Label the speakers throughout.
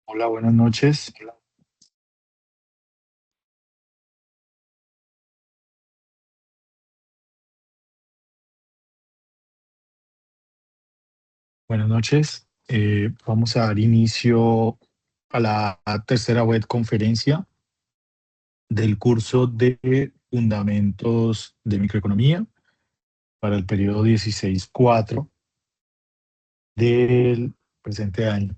Speaker 1: Hola, buenas noches. Buenas noches. Vamos a dar inicio a la tercera web conferencia del curso de Fundamentos de Microeconomía para el periodo 16-4 del presente año.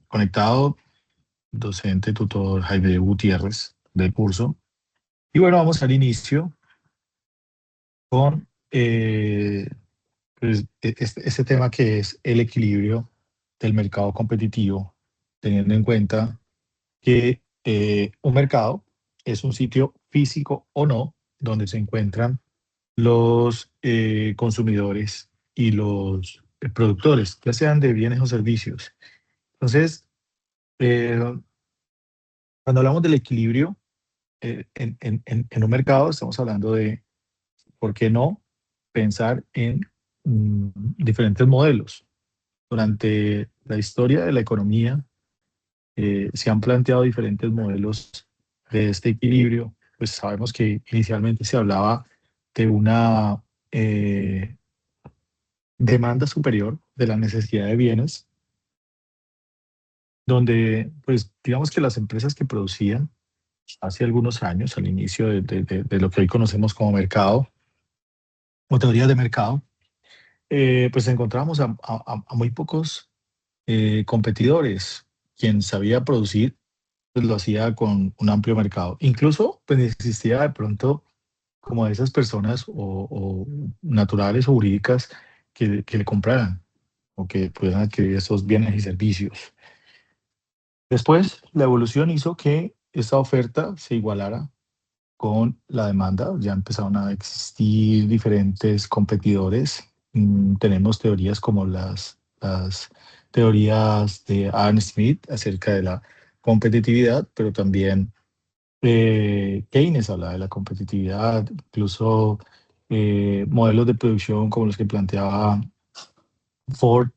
Speaker 1: Conectado, docente tutor Jaime Gutiérrez del curso. Y bueno, vamos al inicio con pues, este tema que es el equilibrio del mercado competitivo, teniendo en cuenta que un mercado es un sitio físico o no donde se encuentran los consumidores y los productores, ya sean de bienes o servicios. Entonces, eh, cuando hablamos del equilibrio en un mercado, estamos hablando de, ¿por qué no pensar en diferentes modelos? Durante la historia de la economía, se han planteado diferentes modelos de este equilibrio. Pues sabemos que inicialmente se hablaba de una demanda superior de la necesidad de bienes, donde pues digamos que las empresas que producían hace algunos años, al inicio de lo que hoy conocemos como mercado o teoría de mercado, pues encontramos a muy pocos competidores. Quien sabía producir pues lo hacía con un amplio mercado. Incluso pues existía de pronto como esas personas o naturales o jurídicas que le compraran o que pudieran adquirir esos bienes y servicios. Después, la evolución hizo que esta oferta se igualara con la demanda. Ya empezaron a existir diferentes competidores. Tenemos teorías como las teorías de Adam Smith acerca de la competitividad, pero también Keynes hablaba de la competitividad, incluso modelos de producción como los que planteaba Ford,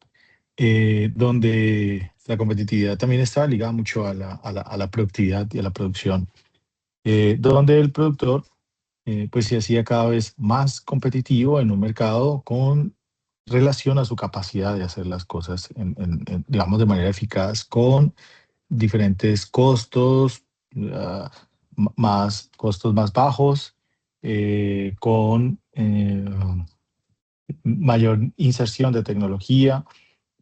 Speaker 1: donde la competitividad también estaba ligada mucho a la productividad y a la producción, donde el productor pues se hacía cada vez más competitivo en un mercado con relación a su capacidad de hacer las cosas, digamos, de manera eficaz, con diferentes costos, ah, más costos más bajos, con mayor inserción de tecnología,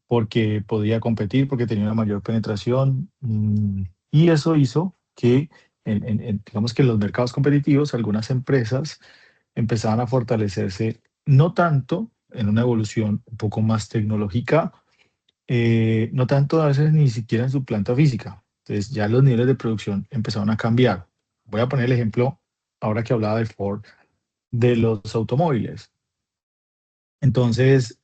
Speaker 1: porque podía competir, porque tenía una mayor penetración, y eso hizo que, digamos que en los mercados competitivos, algunas empresas empezaban a fortalecerse, no tanto en una evolución un poco más tecnológica, no tanto a veces ni siquiera en su planta física. Entonces ya los niveles de producción empezaron a cambiar. Voy a poner el ejemplo, ahora que hablaba de Ford, de los automóviles. Entonces,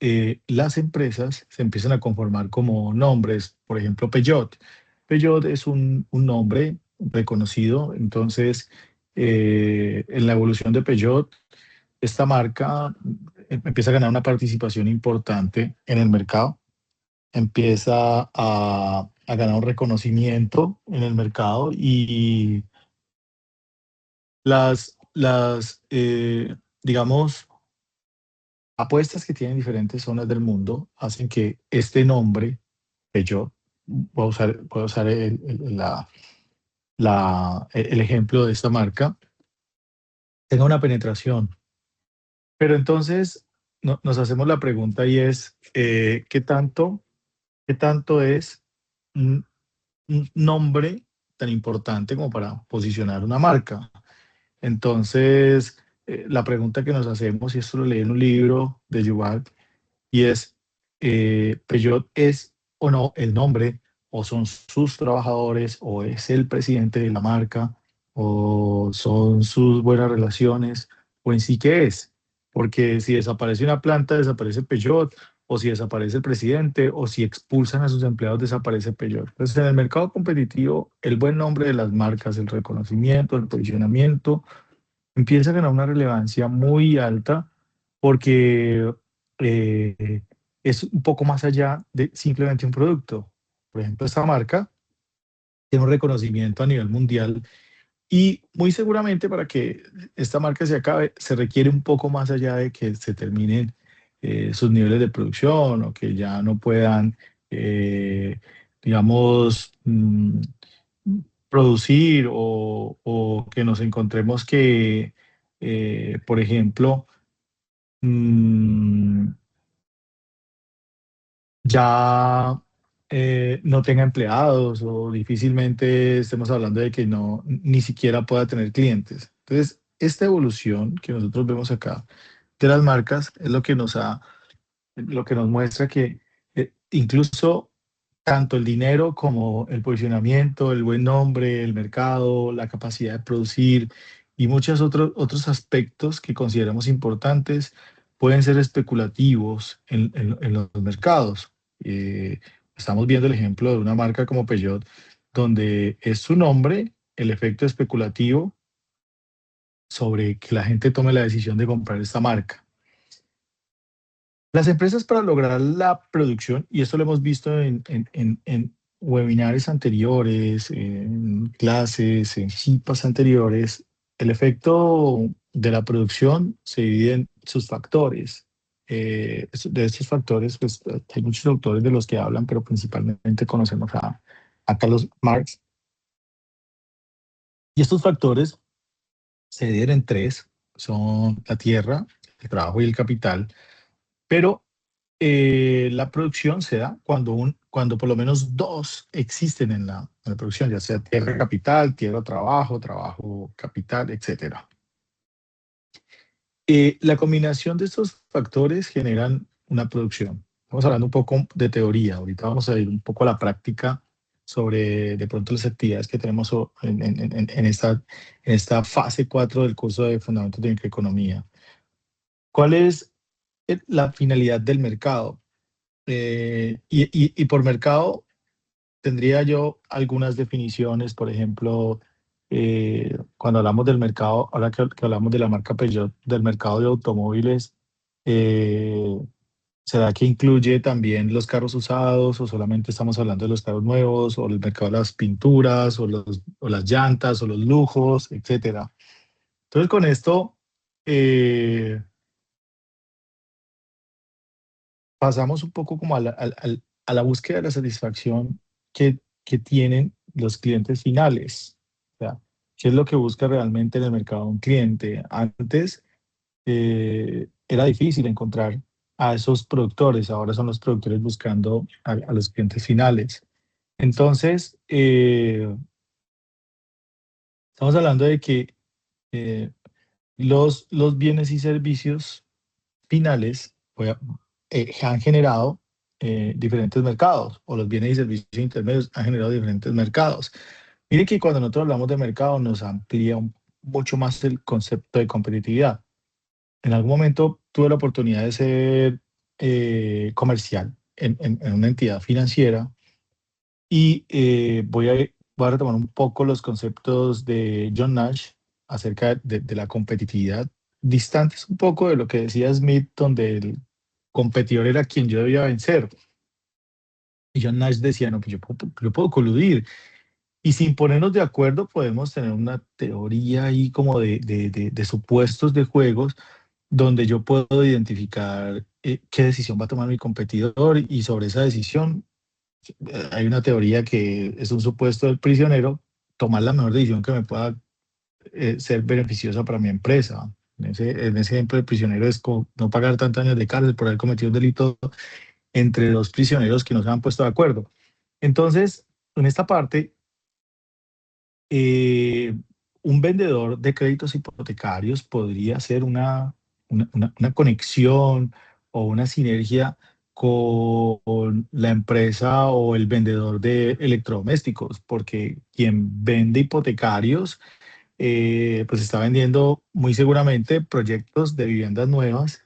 Speaker 1: las empresas se empiezan a conformar como nombres, por ejemplo, Peugeot. Peugeot es un nombre reconocido, entonces, en la evolución de Peugeot, esta marca empieza a ganar una participación importante en el mercado, empieza a ganar un reconocimiento en el mercado y digamos, apuestas que tienen diferentes zonas del mundo hacen que este nombre, que yo voy a usar el ejemplo de esta marca, tenga una penetración. Pero entonces nos hacemos la pregunta y es, ¿qué tanto es un, un nombre tan importante como para posicionar una marca? Entonces, la pregunta que nos hacemos, y esto lo leí en un libro de Yuval, y es, Peugeot es o no el nombre, o son sus trabajadores, o es el presidente de la marca, o son sus buenas relaciones, o en sí qué es. Porque si desaparece una planta, desaparece Peugeot, o si desaparece el presidente, o si expulsan a sus empleados, desaparece Peugeot. Entonces, en el mercado competitivo, el buen nombre de las marcas, el reconocimiento, el posicionamiento, empieza a ganar una relevancia muy alta porque eh, es un poco más allá de simplemente un producto. por ejemplo, esta marca tiene un reconocimiento a nivel mundial y muy seguramente para que esta marca se acabe, se requiere un poco más allá de que se terminen sus niveles de producción o que ya no puedan, eh, digamos, producir o que nos encontremos que, por ejemplo, mm, ya no tenga empleados o difícilmente estemos hablando de que no, ni siquiera pueda tener clientes. Entonces, esta evolución que nosotros vemos acá de las marcas es lo que nos muestra que incluso tanto el dinero como el posicionamiento, el buen nombre, el mercado, la capacidad de producir y muchos otros aspectos que consideramos importantes pueden ser especulativos en los mercados. Estamos viendo el ejemplo de una marca como Peugeot, donde es su nombre, el efecto especulativo sobre que la gente tome la decisión de comprar esta marca. Las empresas para lograr la producción, y esto lo hemos visto en webinars anteriores, en clases, en JIPAs anteriores, el efecto de la producción se divide en sus factores. De estos factores, pues hay muchos autores de los que hablan, pero principalmente conocemos a Carlos Marx. Y estos factores se dividen en tres, son la tierra, el trabajo y el capital, pero la producción se da cuando por lo menos dos existen en la producción, ya sea tierra capital, tierra trabajo, trabajo capital, etcétera. La combinación de estos factores generan una producción. Estamos hablando un poco de teoría, ahorita vamos a ir un poco a la práctica sobre de pronto las actividades que tenemos en esta fase 4 del curso de Fundamentos de Microeconomía. ¿Cuál es la finalidad del mercado? Y por mercado tendría yo algunas definiciones, por ejemplo, cuando hablamos del mercado, ahora que hablamos de la marca Peugeot, del mercado de automóviles, eh, ¿será que incluye también los carros usados o solamente estamos hablando de los carros nuevos o el mercado de las pinturas o las llantas o los lujos, etcétera? Entonces con esto eh, pasamos un poco como a la búsqueda de la satisfacción que tienen los clientes finales. O sea, ¿qué es lo que busca realmente en el mercado un cliente? Antes era difícil encontrar a esos productores, ahora son los productores buscando a los clientes finales. Entonces, estamos hablando de que eh, los bienes y servicios finales han generado diferentes mercados, o los bienes y servicios intermedios han generado diferentes mercados. Mire que cuando nosotros hablamos de mercado nos amplía mucho más el concepto de competitividad. En algún momento tuve la oportunidad de ser comercial en una entidad financiera y voy a retomar un poco los conceptos de John Nash acerca de la competitividad, distantes un poco de lo que decía Smith, donde el competidor era quien yo debía vencer. Y John Nash decía, no, pues yo puedo coludir. Y sin ponernos de acuerdo podemos tener una teoría ahí como de supuestos de juegos donde yo puedo identificar qué decisión va a tomar mi competidor y sobre esa decisión hay una teoría que es un supuesto del prisionero, tomar la mejor decisión que me pueda ser beneficiosa para mi empresa. En ese ejemplo, el prisionero es no pagar tantos años de cárcel por haber cometido un delito entre dos prisioneros que no se han puesto de acuerdo. Entonces, en esta parte, eh, un vendedor de créditos hipotecarios podría ser una conexión o una sinergia con la empresa o el vendedor de electrodomésticos, porque quien vende hipotecarios, pues está vendiendo muy seguramente proyectos de viviendas nuevas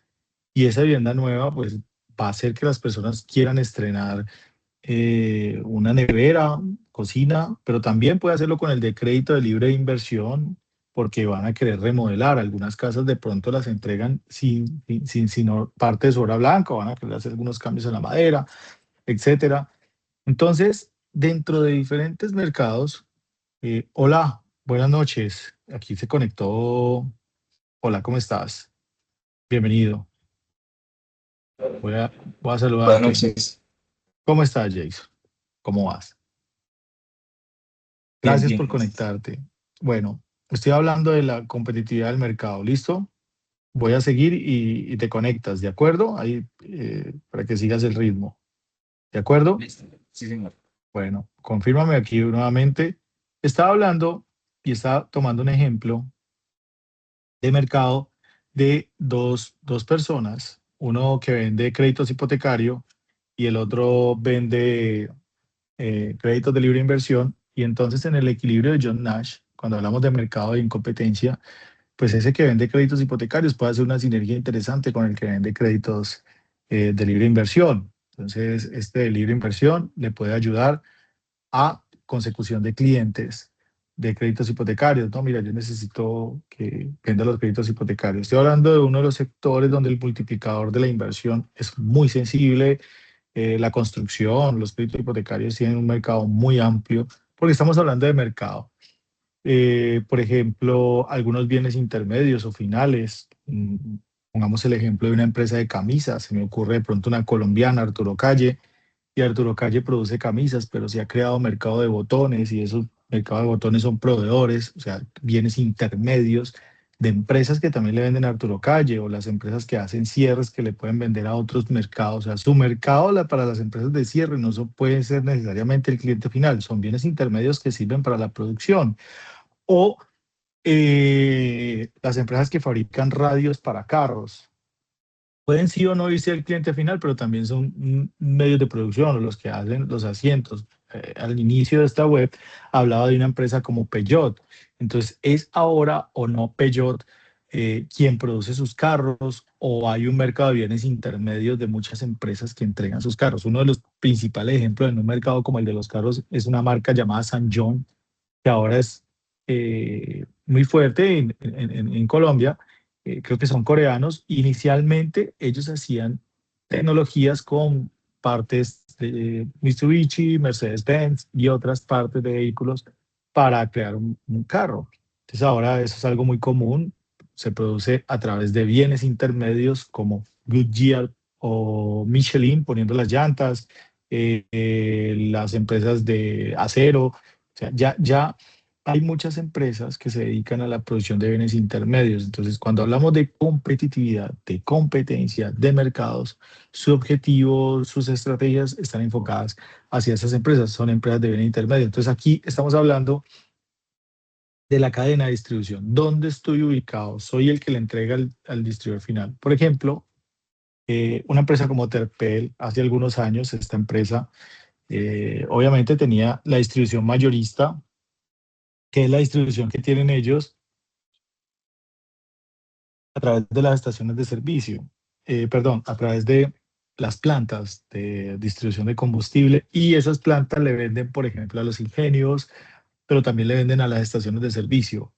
Speaker 1: y esa vivienda nueva pues va a hacer que las personas quieran estrenar una nevera, cocina, pero también puede hacerlo con el de crédito de libre inversión porque van a querer remodelar. Algunas casas de pronto las entregan sin parte de su obra blanca, van a querer hacer algunos cambios en la madera, etcétera. Entonces, dentro de diferentes mercados, hola, buenas noches. Aquí se conectó. Hola, ¿cómo estás? Bienvenido. Voy a
Speaker 2: Buenas
Speaker 1: saludarte.
Speaker 2: noches.
Speaker 1: ¿Cómo estás, Jason? ¿Cómo vas?
Speaker 2: Bien,
Speaker 1: Gracias
Speaker 2: bien,
Speaker 1: por
Speaker 2: gracias.
Speaker 1: conectarte. Bueno, estoy hablando de la competitividad del mercado. ¿Listo? Voy a seguir y te conectas, ¿de acuerdo? Ahí, para que sigas el ritmo. ¿De acuerdo?
Speaker 2: Listo. Sí, señor.
Speaker 1: Bueno, confírmame aquí nuevamente. Estaba hablando y estaba tomando un ejemplo de mercado de dos personas, uno que vende créditos hipotecarios y el otro vende créditos de libre inversión. Y entonces en el equilibrio de John Nash, cuando hablamos de mercado de incompetencia, pues ese que vende créditos hipotecarios puede hacer una sinergia interesante con el que vende créditos de libre inversión. Entonces, este de libre inversión le puede ayudar a consecución de clientes de créditos hipotecarios. No, mira, yo necesito que venda los créditos hipotecarios. Estoy hablando de uno de los sectores donde el multiplicador de la inversión es muy sensible. La construcción, los créditos hipotecarios tienen un mercado muy amplio, porque estamos hablando de mercado. Por ejemplo, algunos bienes intermedios o finales. Pongamos el ejemplo de una empresa de camisas. Se me ocurre de pronto una colombiana, Arturo Calle, y Arturo Calle produce camisas, pero se ha creado mercado de botones y esos mercados de botones son proveedores, o sea, bienes intermedios de empresas que también le venden a Arturo Calle o las empresas que hacen cierres que le pueden vender a otros mercados. O sea, su mercado para las empresas de cierre no puede ser necesariamente el cliente final, son bienes intermedios que sirven para la producción. O las empresas que fabrican radios para carros. Pueden sí o no irse al cliente final, pero también son medios de producción o los que hacen los asientos. Al inicio de esta web hablaba de una empresa como Peugeot. Entonces, ¿es ahora o no Peugeot quien produce sus carros o hay un mercado de bienes intermedios de muchas empresas que entregan sus carros? Uno de los principales ejemplos en un mercado como el de los carros es una marca llamada San John, que ahora es muy fuerte en Colombia. Creo que son coreanos. Inicialmente ellos hacían tecnologías con partes de Mitsubishi, Mercedes-Benz y otras partes de vehículos para crear un carro. Entonces ahora eso es algo muy común. Se produce a través de bienes intermedios como Goodyear o Michelin poniendo las llantas, las empresas de acero. O sea, ya hay muchas empresas que se dedican a la producción de bienes intermedios. Entonces, cuando hablamos de competitividad, de competencia, de mercados, su objetivo, sus estrategias están enfocadas hacia esas empresas. Son empresas de bienes intermedios. Entonces, aquí estamos hablando de la cadena de distribución. ¿Dónde estoy ubicado? Soy el que le entrega al distribuidor final. Por ejemplo, una empresa como Terpel, hace algunos años, esta empresa obviamente tenía la distribución mayorista, que es la distribución que tienen ellos a través de las estaciones de servicio, perdón, a través de las plantas de distribución de combustible, y esas plantas le venden, por ejemplo, a los ingenios, pero también le venden a las estaciones de servicio.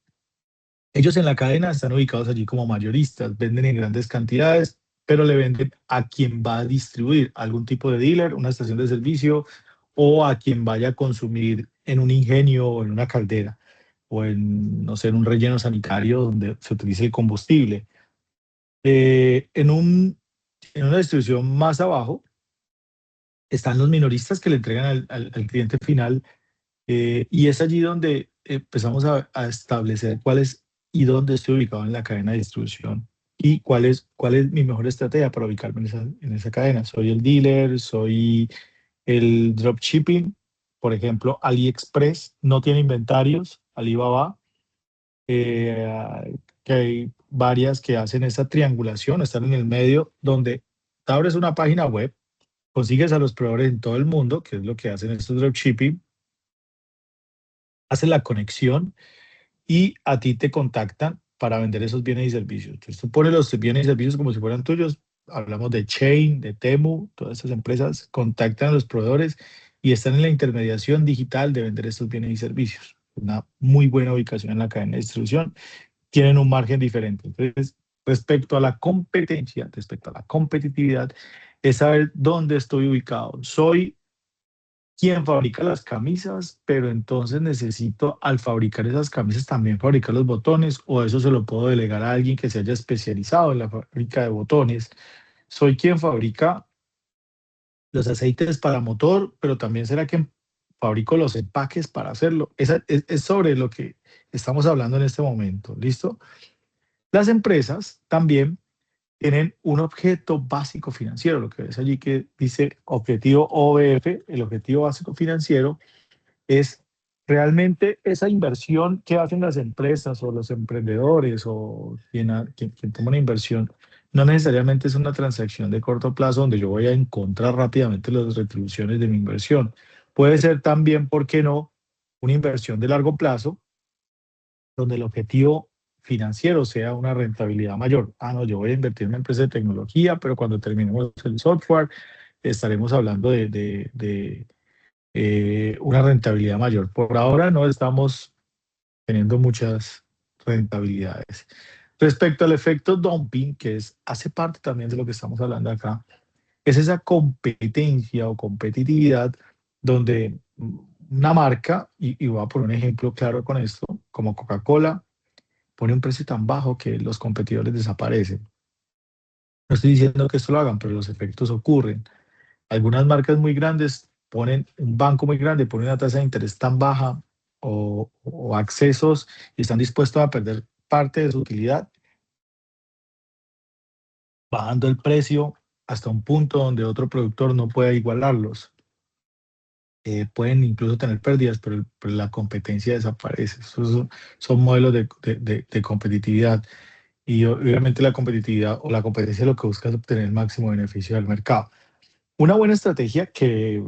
Speaker 1: Ellos en la cadena están ubicados allí como mayoristas, venden en grandes cantidades, pero le venden a quien va a distribuir, algún tipo de dealer, una estación de servicio, o a quien vaya a consumir en un ingenio o en una caldera, o en, no sé, en un relleno sanitario donde se utilice el combustible. Eh, en, un, en una distribución más abajo están los minoristas que le entregan al cliente final, y es allí donde empezamos a establecer cuál es y dónde estoy ubicado en la cadena de distribución y cuál es mi mejor estrategia para ubicarme en esa cadena. Soy el dealer, soy el dropshipping. Por ejemplo, AliExpress no tiene inventarios, Alibaba, que hay varias que hacen esa triangulación, están en el medio, donde te abres una página web, consigues a los proveedores en todo el mundo, que es lo que hacen estos dropshipping, hacen la conexión y a ti te contactan para vender esos bienes y servicios. Entonces tú pones los bienes y servicios como si fueran tuyos. Hablamos de Chain, de Temu, todas estas empresas contactan a los proveedores y están en la intermediación digital de vender estos bienes y servicios. Una muy buena ubicación en la cadena de distribución, tienen un margen diferente. Entonces, respecto a la competencia, respecto a la competitividad, es saber dónde estoy ubicado. Soy quien fabrica las camisas, pero entonces necesito al fabricar esas camisas también fabricar los botones, o eso se lo puedo delegar a alguien que se haya especializado en la fábrica de botones. Soy quien fabrica los aceites para motor, pero también será que fabrico los empaques para hacerlo. Es sobre lo que estamos hablando en este momento. ¿Listo? Las empresas también tienen un objeto básico financiero, lo que ves allí que dice objetivo OBF, el objetivo básico financiero es realmente esa inversión que hacen las empresas o los emprendedores o quien toma una inversión, no necesariamente es una transacción de corto plazo donde yo voy a encontrar rápidamente las retribuciones de mi inversión. Puede ser también, ¿por qué no?, una inversión de largo plazo donde el objetivo financiero sea una rentabilidad mayor. Ah, no, yo voy a invertir en una empresa de tecnología, pero cuando terminemos el software estaremos hablando de una rentabilidad mayor. Por ahora no estamos teniendo muchas rentabilidades. Respecto al efecto dumping, hace parte también de lo que estamos hablando acá, es esa competencia o competitividad donde una marca, y voy a poner un ejemplo claro con esto, como Coca-Cola, pone un precio tan bajo que los competidores desaparecen. No estoy diciendo que esto lo hagan, pero los efectos ocurren. Algunas marcas muy grandes ponen, un banco muy grande pone una tasa de interés tan baja o accesos y están dispuestos a perder parte de su utilidad, bajando el precio hasta un punto donde otro productor no pueda igualarlos. Pueden incluso tener pérdidas, pero la competencia desaparece. Esos son modelos de competitividad. Y obviamente la competitividad o la competencia lo que busca es obtener el máximo beneficio del mercado. Una buena estrategia que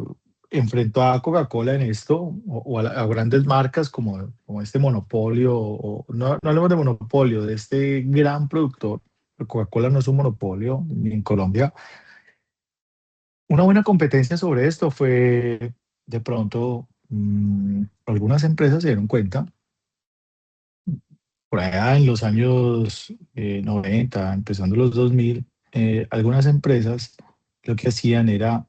Speaker 1: enfrentó a Coca-Cola en esto, a grandes marcas como este monopolio, no hablemos de monopolio, de este gran productor, Coca-Cola no es un monopolio ni en Colombia. Una buena competencia sobre esto fue de pronto, algunas empresas se dieron cuenta, por allá en los años 90, empezando los 2000, algunas empresas lo que hacían era,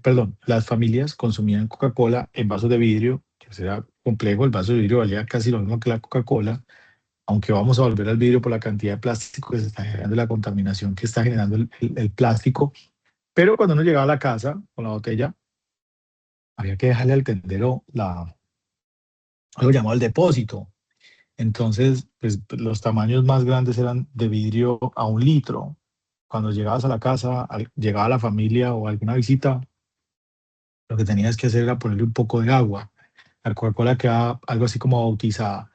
Speaker 1: perdón, las familias consumían Coca-Cola en vasos de vidrio, que era complejo, el vaso de vidrio valía casi lo mismo que la Coca-Cola, aunque vamos a volver al vidrio por la cantidad de plástico que se está generando, la contaminación que está generando el plástico, pero cuando uno llegaba a la casa con la botella, había que dejarle al tendero algo llamado el depósito. Entonces, pues los tamaños más grandes eran de vidrio a 1 litro. Cuando llegabas a la casa, llegaba la familia o alguna visita, lo que tenías que hacer era ponerle un poco de agua. La Coca-Cola quedaba algo así como bautizada.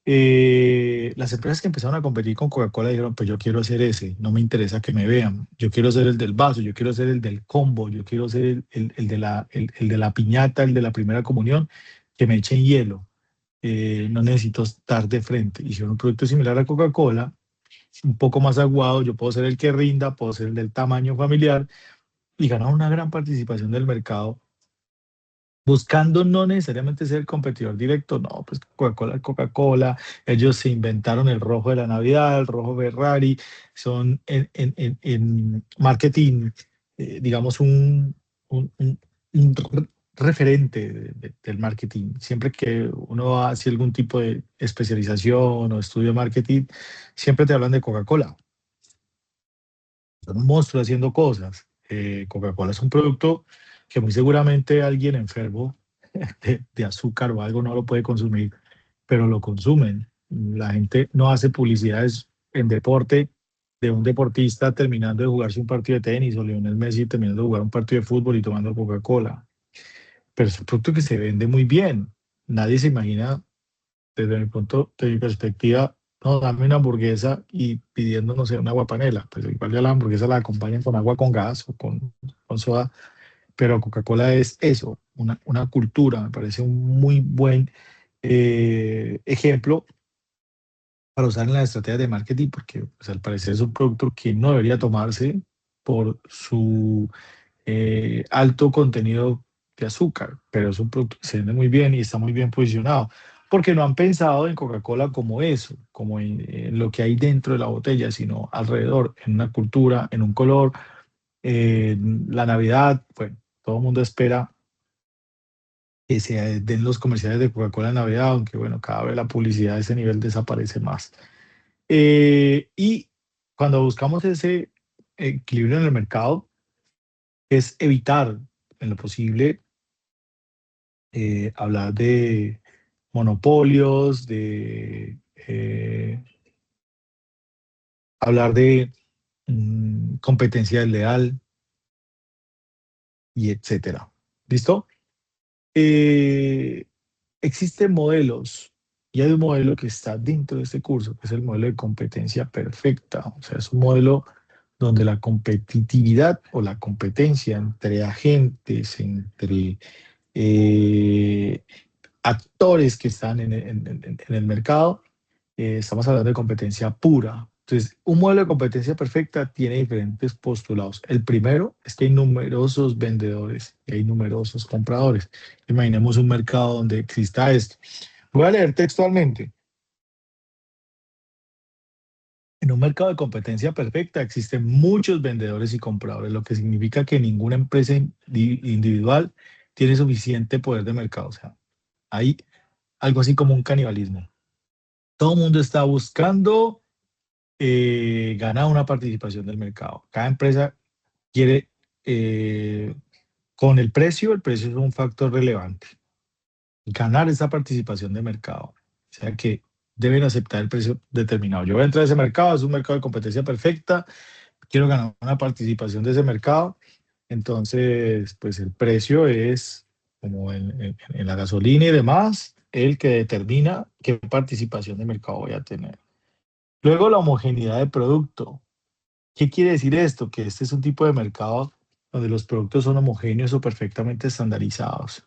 Speaker 1: Las empresas que empezaron a competir con Coca-Cola dijeron, pues yo quiero hacer ese, no me interesa que me vean, yo quiero ser el del vaso, yo quiero ser el del combo, yo quiero ser el de la piñata, el de la primera comunión, que me echen hielo. No necesito estar de frente. Hicieron un producto similar a Coca-Cola, un poco más aguado, yo puedo ser el que rinda, puedo ser el del tamaño familiar y ganar una gran participación del mercado, buscando no necesariamente ser el competidor directo, no, pues Coca-Cola, Coca-Cola, ellos se inventaron el rojo de la Navidad, el rojo Ferrari, son en marketing, digamos, un referente del marketing. Siempre que uno hace algún tipo de especialización o estudio de marketing, siempre te hablan de Coca-Cola. Son un monstruo haciendo cosas. Coca-Cola es un producto que muy seguramente alguien enfermo de azúcar o algo no lo puede consumir, pero lo consumen. La gente no hace publicidades en deporte de un deportista terminando de jugarse un partido de tenis o Lionel Messi terminando de jugar un partido de fútbol y tomando Coca-Cola. Pero es un producto que se vende muy bien. Nadie se imagina, desde mi punto, de mi perspectiva, no, dame una hamburguesa y pidiendo, no sé, una agua panela. Pues igual ya la hamburguesa la acompañan con agua con gas o con soda, pero Coca-Cola es eso, una cultura. Me parece un muy buen ejemplo para usar en las estrategias de marketing, porque pues, al parecer es un producto que no debería tomarse por su alto contenido de azúcar, pero es un producto que se vende muy bien y está muy bien posicionado, porque no han pensado en Coca-Cola como eso, como en lo que hay dentro de la botella, sino alrededor, en una cultura, en un color, la Navidad, bueno, todo el mundo espera que se den los comerciales de Coca-Cola en Navidad, aunque bueno, cada vez la publicidad de ese nivel desaparece más. Y cuando buscamos ese equilibrio en el mercado, es evitar en lo posible hablar de monopolios, de hablar de competencia desleal y etcétera. ¿Listo? Eh, Existen modelos y hay un modelo que está dentro de este curso, que es el modelo de competencia perfecta. O sea, es un modelo donde la competitividad o la competencia entre agentes, entre eh, actores que están en el mercado, estamos hablando de competencia pura. Entonces, un modelo de competencia perfecta tiene diferentes postulados. El primero es que hay numerosos vendedores y hay numerosos compradores. Imaginemos un mercado donde exista esto. Voy a leer textualmente. En un mercado de competencia perfecta existen muchos vendedores y compradores, lo que significa que ninguna empresa individual tiene suficiente poder de mercado. O sea, hay algo así como un canibalismo. Todo el mundo está buscando ganar una participación del mercado. Cada empresa quiere, con el precio es un factor relevante, ganar esa participación de mercado. O sea que deben aceptar el precio determinado. Yo voy a entrar a ese mercado, es un mercado de competencia perfecta, quiero ganar una participación de ese mercado. Entonces, pues el precio es, como en la gasolina y demás, el que determina qué participación de mercado voy a tener. Luego, la homogeneidad de producto. ¿Qué quiere decir esto? Que este es un tipo de mercado donde los productos son homogéneos o perfectamente estandarizados.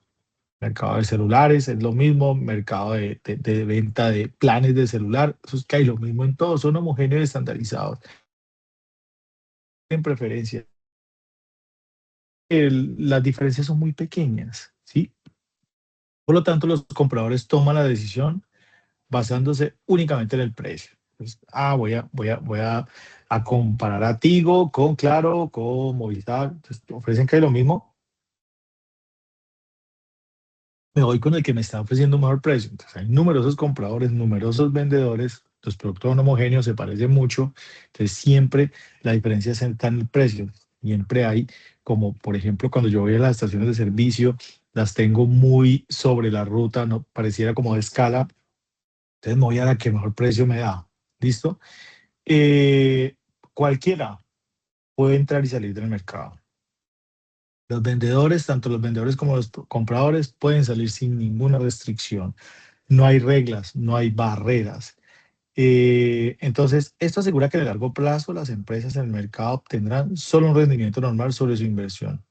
Speaker 1: Mercado de celulares es lo mismo, mercado de venta de planes de celular, eso es que hay lo mismo en todo, son homogéneos y estandarizados. En preferencia, las diferencias son muy pequeñas, ¿sí? Por lo tanto, los compradores toman la decisión basándose únicamente en el precio. Pues, voy a comparar a Tigo con Claro, con Movistar. Entonces, ofrecen que hay lo mismo. Me voy con el que me está ofreciendo un mejor precio. Entonces, hay numerosos compradores, numerosos vendedores. Los productos son homogéneos, se parecen mucho. Entonces, siempre la diferencia está en el precio. Siempre hay, como por ejemplo, cuando yo voy a las estaciones de servicio, las tengo muy sobre la ruta, no pareciera como de escala. Entonces, me voy a la que mejor precio me da. ¿Listo? eh, Cualquiera puede entrar y salir del mercado. Los vendedores, tanto los vendedores como los compradores, pueden salir sin ninguna restricción. No hay reglas, no hay barreras. Entonces, esto asegura que a largo plazo las empresas en el mercado obtendrán solo un rendimiento normal sobre su inversión,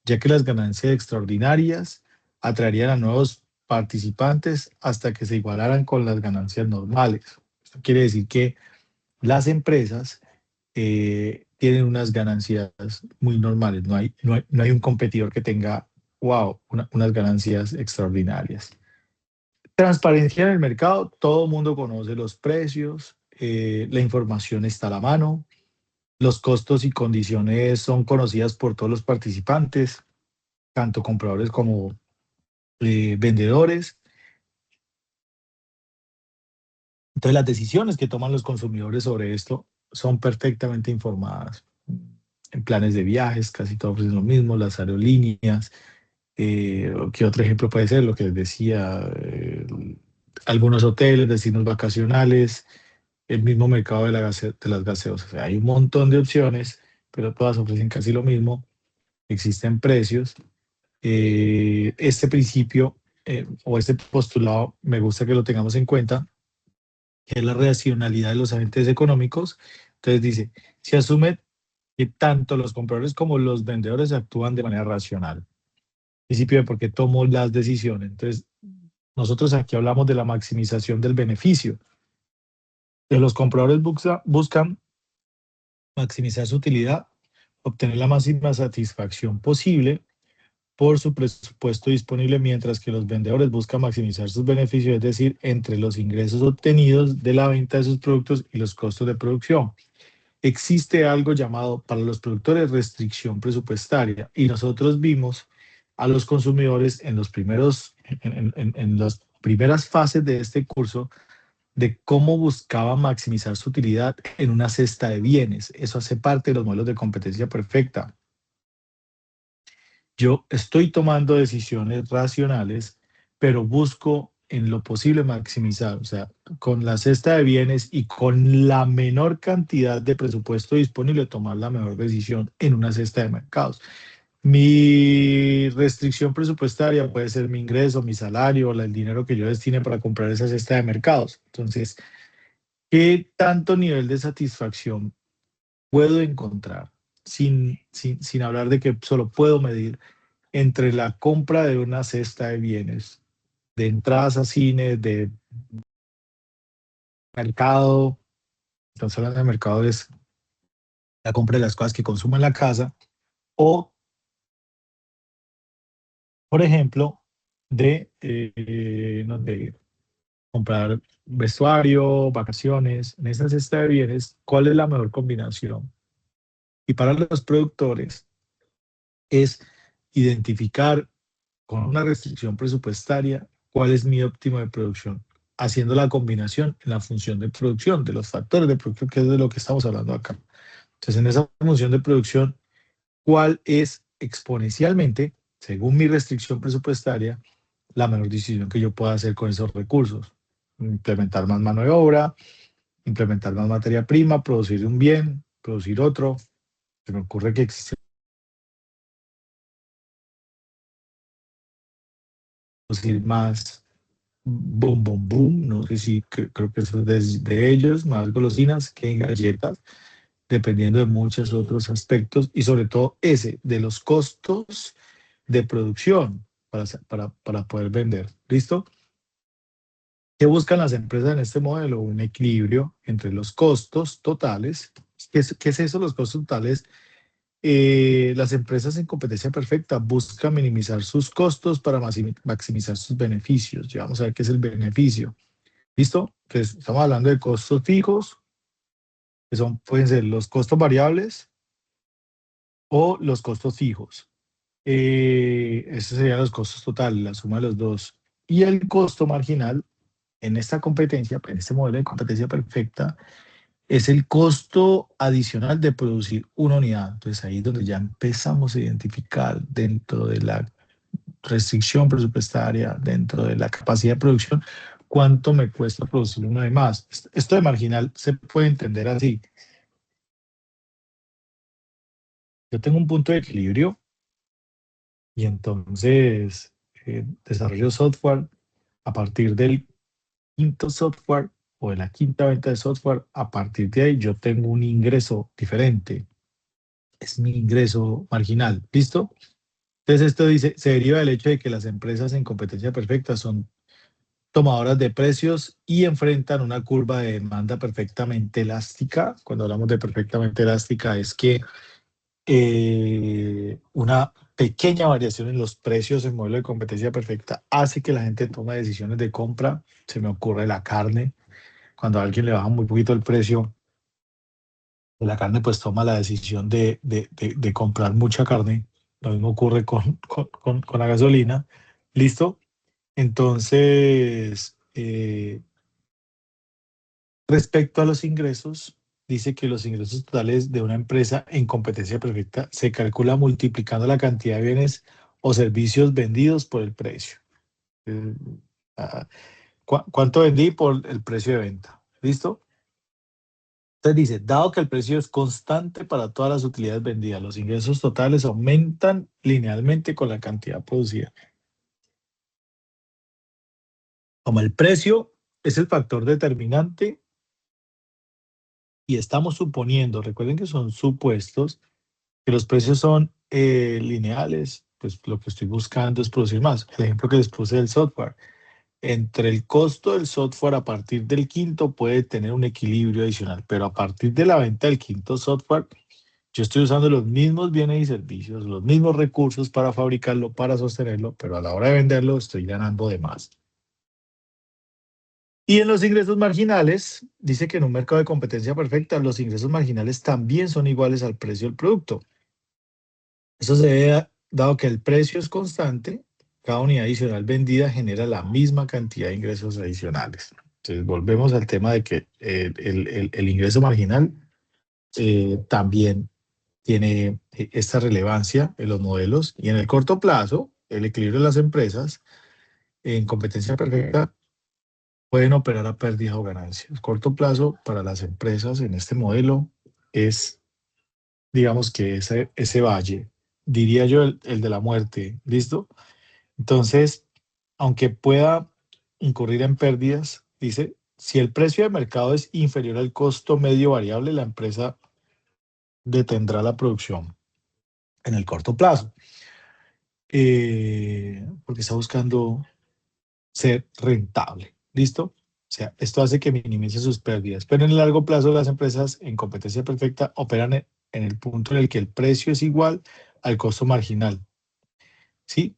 Speaker 1: ya que las ganancias extraordinarias atraerían a nuevos participantes hasta que se igualaran con las ganancias normales. Esto quiere decir que las empresas tienen unas ganancias muy normales. No hay un competidor que tenga, wow, unas ganancias extraordinarias. Transparencia en el mercado, todo el mundo conoce los precios, la información está a la mano, los costos y condiciones son conocidas por todos los participantes, tanto compradores como vendedores. Entonces, las decisiones que toman los consumidores sobre esto son perfectamente informadas. En planes de viajes, casi todos ofrecen lo mismo, las aerolíneas. ¿Qué otro ejemplo puede ser? Lo que les decía, algunos hoteles, destinos vacacionales, el mismo mercado de las gaseosas. O sea, hay un montón de opciones, pero todas ofrecen casi lo mismo. Existen precios. Este principio o este postulado me gusta que lo tengamos en cuenta, que es la racionalidad de los agentes económicos. Entonces dice, se asume que tanto los compradores como los vendedores actúan de manera racional. Principio de por qué tomo las decisiones. Entonces, nosotros aquí hablamos de la maximización del beneficio. Que los compradores buscan maximizar su utilidad, obtener la máxima satisfacción posible por su presupuesto disponible, mientras que los vendedores buscan maximizar sus beneficios, es decir, entre los ingresos obtenidos de la venta de sus productos y los costos de producción. Existe algo llamado para los productores restricción presupuestaria y nosotros vimos a los consumidores en los primeros en las primeras fases de este curso de cómo buscaba maximizar su utilidad en una cesta de bienes. Eso hace parte de los modelos de competencia perfecta. Yo estoy tomando decisiones racionales, pero busco en lo posible maximizar, o sea, con la cesta de bienes y con la menor cantidad de presupuesto disponible, tomar la mejor decisión en una cesta de mercados. Mi restricción presupuestaria puede ser mi ingreso, mi salario, el dinero que yo destine para comprar esa cesta de mercados. Entonces, ¿qué tanto nivel de satisfacción puedo encontrar sin hablar de que solo puedo medir entre la compra de una cesta de bienes, de entradas a cine, de mercado? Entonces, hablando de mercado es la compra de las cosas que consumo en la casa, o, por ejemplo, no sé, comprar vestuario, vacaciones. En esa cesta de bienes, ¿cuál es la mejor combinación? Y para los productores es identificar con una restricción presupuestaria cuál es mi óptimo de producción, haciendo la combinación en la función de producción, de los factores de producción, que es de lo que estamos hablando acá. Entonces, en esa función de producción, ¿cuál es exponencialmente, según mi restricción presupuestaria, la mejor decisión que yo pueda hacer con esos recursos? Implementar más mano de obra, implementar más materia prima, producir un bien, producir otro. Se me ocurre que existe producir más boom, boom, boom. No sé si creo que eso es de ellos, más golosinas que en galletas, dependiendo de muchos otros aspectos y sobre todo ese, de los costos de producción para poder vender. ¿Listo? ¿Qué buscan las empresas en este modelo? Un equilibrio entre los costos totales. ¿Qué es eso, los costos totales? Las empresas en competencia perfecta buscan minimizar sus costos para maximizar sus beneficios. Ya vamos a ver qué es el beneficio. ¿Listo? Entonces, estamos hablando de costos fijos, que pueden ser los costos variables o los costos fijos. Esos serían los costos totales, la suma de los dos. Y el costo marginal en esta competencia, en este modelo de competencia perfecta, es el costo adicional de producir una unidad. Entonces ahí es donde ya empezamos a identificar dentro de la restricción presupuestaria, dentro de la capacidad de producción, cuánto me cuesta producir una de más. Esto de marginal se puede entender así. Yo tengo un punto de equilibrio y entonces desarrollo software a partir del quinto software o de la quinta venta de software. A partir de ahí yo tengo un ingreso diferente. Es mi ingreso marginal. ¿Listo? Entonces esto dice, se deriva del hecho de que las empresas en competencia perfecta son tomadoras de precios y enfrentan una curva de demanda perfectamente elástica. Cuando hablamos de perfectamente elástica es que una pequeña variación en los precios en modelo de competencia perfecta hace que la gente tome decisiones de compra. Se me ocurre la carne. Cuando a alguien le baja muy poquito el precio de la carne, pues toma la decisión de comprar mucha carne. Lo mismo ocurre con la gasolina. ¿Listo? Entonces, respecto a los ingresos, dice que los ingresos totales de una empresa en competencia perfecta se calcula multiplicando la cantidad de bienes o servicios vendidos por el precio. Eh, ah, ¿Cuánto vendí por el precio de venta? ¿Listo? Entonces dice, dado que el precio es constante para todas las utilidades vendidas, los ingresos totales aumentan linealmente con la cantidad producida. Como el precio es el factor determinante y estamos suponiendo, recuerden que son supuestos, que los precios son lineales, pues lo que estoy buscando es producir más. El ejemplo que les puse del software. Entre el costo del software a partir del quinto puede tener un equilibrio adicional, pero a partir de la venta del quinto software, yo estoy usando los mismos bienes y servicios, los mismos recursos para fabricarlo, para sostenerlo, pero a la hora de venderlo estoy ganando de más. Y en los ingresos marginales, dice que en un mercado de competencia perfecta, los ingresos marginales también son iguales al precio del producto. Eso se debe dado que el precio es constante, cada unidad adicional vendida genera la misma cantidad de ingresos adicionales. Entonces, volvemos al tema de que el ingreso marginal también tiene esta relevancia en los modelos y en el corto plazo, el equilibrio de las empresas en competencia perfecta pueden operar a pérdidas o ganancias. Corto plazo para las empresas en este modelo es, digamos que ese valle, diría yo el de la muerte, ¿listo? Entonces, aunque pueda incurrir en pérdidas, dice, si el precio de mercado es inferior al costo medio variable, la empresa detendrá la producción en el corto plazo, porque está buscando ser rentable. ¿Listo? O sea, esto hace que minimice sus pérdidas. Pero en el largo plazo, las empresas en competencia perfecta operan en el punto en el que el precio es igual al costo marginal. ¿Sí?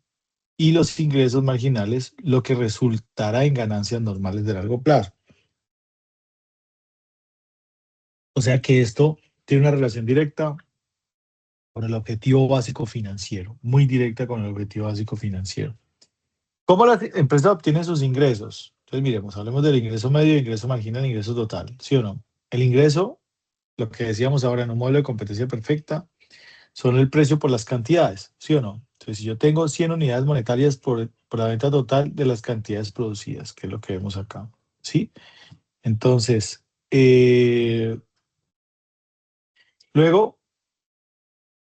Speaker 1: Y los ingresos marginales, lo que resultará en ganancias normales de largo plazo. O sea que esto tiene una relación directa con el objetivo básico financiero, muy directa con el objetivo básico financiero. ¿Cómo las empresas obtienen sus ingresos? Entonces, miremos, hablemos del ingreso medio, ingreso marginal, ingreso total, ¿sí o no? El ingreso, lo que decíamos ahora en un modelo de competencia perfecta, son el precio por las cantidades, ¿sí o no? Entonces, si yo tengo 100 unidades monetarias por la venta total de las cantidades producidas, que es lo que vemos acá, ¿sí? Entonces, luego,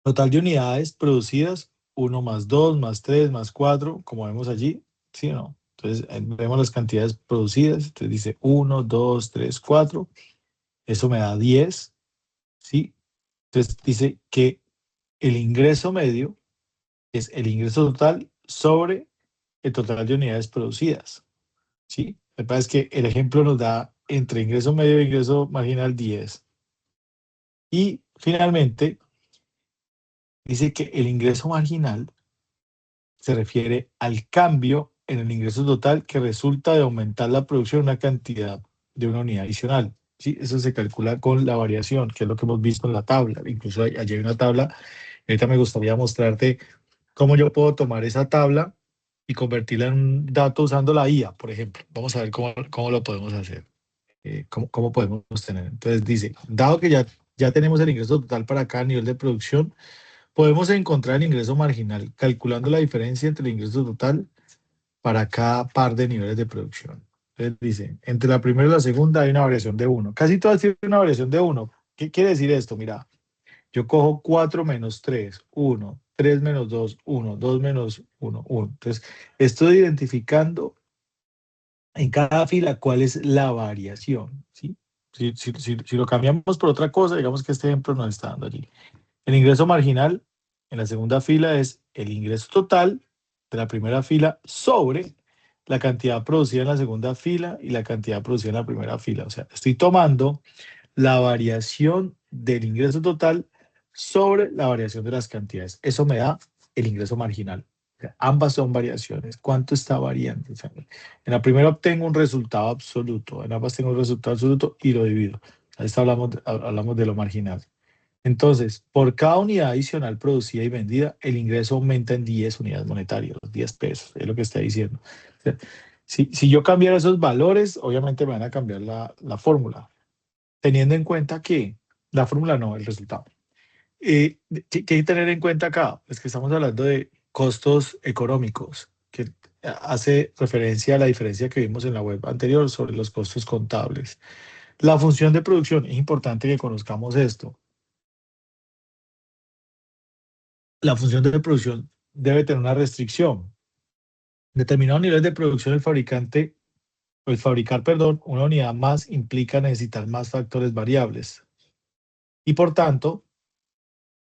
Speaker 1: total de unidades producidas, 1 más 2 más 3 más 4, como vemos allí, ¿sí o no? Entonces, vemos las cantidades producidas, entonces dice 1, 2, 3, 4, eso me da 10, ¿sí? Entonces dice que el ingreso medio es el ingreso total sobre el total de unidades producidas, ¿sí? Lo que pasa es que el ejemplo nos da entre ingreso medio e ingreso marginal 10. Y finalmente dice que el ingreso marginal se refiere al cambio en el ingreso total que resulta de aumentar la producción una cantidad de una unidad adicional. ¿Sí? Eso se calcula con la variación, que es lo que hemos visto en la tabla. Incluso allí hay una tabla. Ahorita me gustaría mostrarte cómo yo puedo tomar esa tabla y convertirla en un dato usando la IA, por ejemplo. Vamos a ver cómo lo podemos hacer, cómo podemos tener. Entonces dice, dado que ya tenemos el ingreso total para cada nivel de producción, podemos encontrar el ingreso marginal calculando la diferencia entre el ingreso total para cada par de niveles de producción. Entonces dice, entre la primera y la segunda hay una variación de 1. Casi todas tienen una variación de 1. ¿Qué quiere decir esto? Mira, yo cojo 4 menos 3, 1, 3 menos 2, 1, 2 menos 1, 1. Entonces, estoy identificando en cada fila cuál es la variación, ¿sí? Si lo cambiamos por otra cosa, digamos que este ejemplo nos está dando allí. El ingreso marginal en la segunda fila es el ingreso total de la primera fila sobre la cantidad producida en la segunda fila y la cantidad producida en la primera fila. O sea, estoy tomando la variación del ingreso total sobre la variación de las cantidades. Eso me da el ingreso marginal. O sea, ambas son variaciones. ¿Cuánto está variando? O sea, en la primera obtengo un resultado absoluto, en ambas tengo un resultado absoluto y lo divido. Ahí está, hablamos de lo marginal. Entonces, por cada unidad adicional producida y vendida, el ingreso aumenta en 10 unidades monetarias, los 10 pesos, es lo que está diciendo. O sea, si yo cambiara esos valores, obviamente me van a cambiar la fórmula, teniendo en cuenta que la fórmula no, el resultado. ¿Qué hay que tener en cuenta acá? Es que estamos hablando de costos económicos, que hace referencia a la diferencia que vimos en la web anterior sobre los costos contables. La función de producción, es importante que conozcamos esto. La función de producción debe tener una restricción. Determinados niveles de producción del fabricante, o el fabricar, perdón, una unidad más implica necesitar más factores variables y por tanto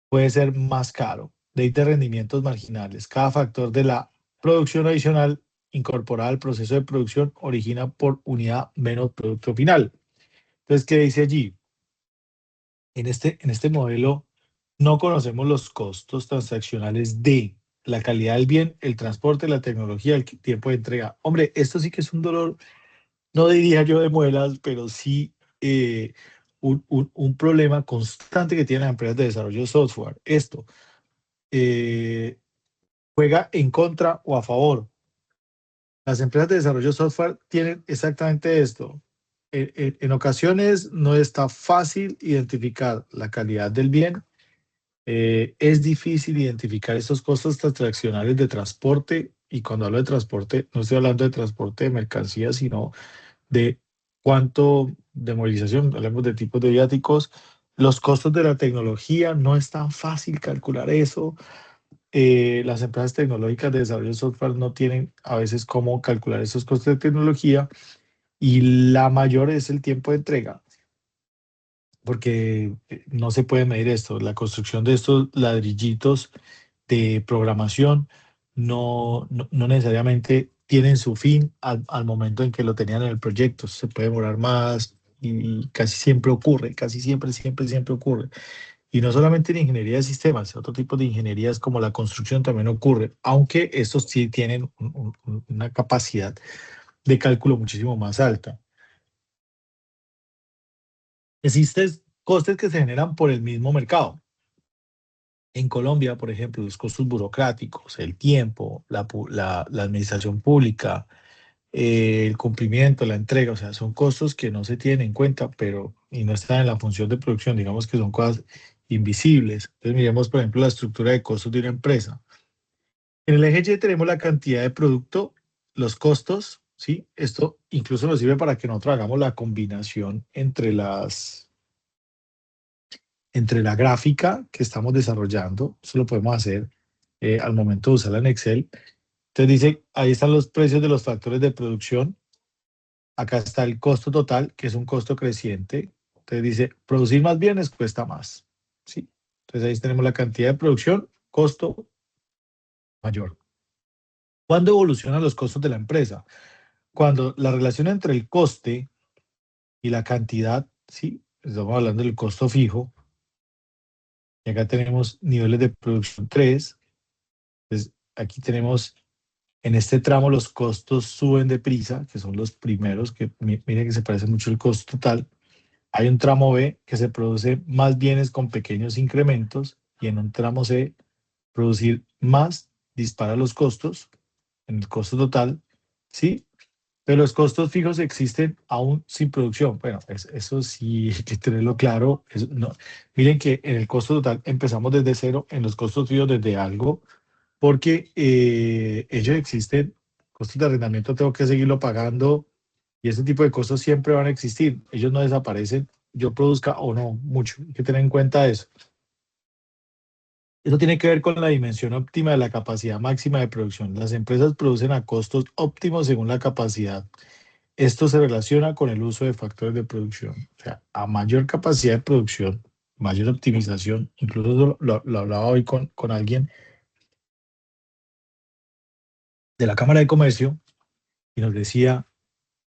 Speaker 1: puede ser más caro. Ley de rendimientos marginales. Cada factor de la producción adicional incorporada al proceso de producción origina por unidad menos producto final. Entonces, ¿qué dice allí? En este modelo no conocemos los costos transaccionales de la calidad del bien, el transporte, la tecnología, el tiempo de entrega. Hombre, esto sí que es un dolor, no diría yo de muelas, pero sí un problema constante que tienen las empresas de desarrollo de software. Esto, eh, juega en contra o a favor. Las empresas de desarrollo de software tienen exactamente esto. En ocasiones no está fácil identificar la calidad del bien. Es difícil identificar estos costos transaccionales de transporte. Y cuando hablo de transporte, no estoy hablando de transporte de mercancías, sino de cuánto de movilización, hablamos de tipos de viáticos. Los costos de la tecnología, no es tan fácil calcular eso. Las empresas tecnológicas de desarrollo de software no tienen a veces cómo calcular esos costos de tecnología, y la mayor es el tiempo de entrega, porque no se puede medir esto. La construcción de estos ladrillitos de programación no necesariamente tienen su fin al momento en que lo tenían en el proyecto. Se puede demorar más y casi siempre ocurre, casi siempre, siempre, siempre ocurre. Y no solamente en ingeniería de sistemas, otro tipo de ingenierías como la construcción también ocurre, aunque estos sí tienen una capacidad de cálculo muchísimo más alta. Existen costes que se generan por el mismo mercado. En Colombia, por ejemplo, los costos burocráticos, el tiempo, la administración pública, el cumplimiento, la entrega, o sea, son costos que no se tienen en cuenta, pero y no están en la función de producción, digamos que son cosas invisibles. Entonces, miremos, por ejemplo, la estructura de costos de una empresa. En el eje Y tenemos la cantidad de producto, los costos, ¿sí? Esto incluso nos sirve para que nosotros hagamos la combinación entre la gráfica que estamos desarrollando. Eso lo podemos hacer al momento de usarla en Excel. Entonces dice, ahí están los precios de los factores de producción. Acá está el costo total, que es un costo creciente. Entonces dice, producir más bienes cuesta más. ¿Sí? Entonces ahí tenemos la cantidad de producción, costo mayor. ¿Cuándo evolucionan los costos de la empresa? Cuando la relación entre el coste y la cantidad, ¿sí? Estamos hablando del costo fijo. Y acá tenemos niveles de producción 3. Entonces aquí tenemos, en este tramo los costos suben deprisa, que son los primeros, que miren que se parece mucho el costo total. Hay un tramo B que se produce más bienes con pequeños incrementos, y en un tramo C producir más dispara los costos en el costo total, ¿sí? Pero los costos fijos existen aún sin producción. Bueno, eso sí hay que tenerlo claro. No. Miren que en el costo total empezamos desde cero, en los costos fijos desde algo, porque ellos existen. Costos de arrendamiento tengo que seguirlo pagando, y ese tipo de costos siempre van a existir. Ellos no desaparecen, yo produzca o no mucho. Hay que tener en cuenta eso. Eso tiene que ver con la dimensión óptima de la capacidad máxima de producción. Las empresas producen a costos óptimos según la capacidad. Esto se relaciona con el uso de factores de producción. O sea, a mayor capacidad de producción, mayor optimización. Incluso lo hablaba hoy con alguien de la Cámara de Comercio, y nos decía,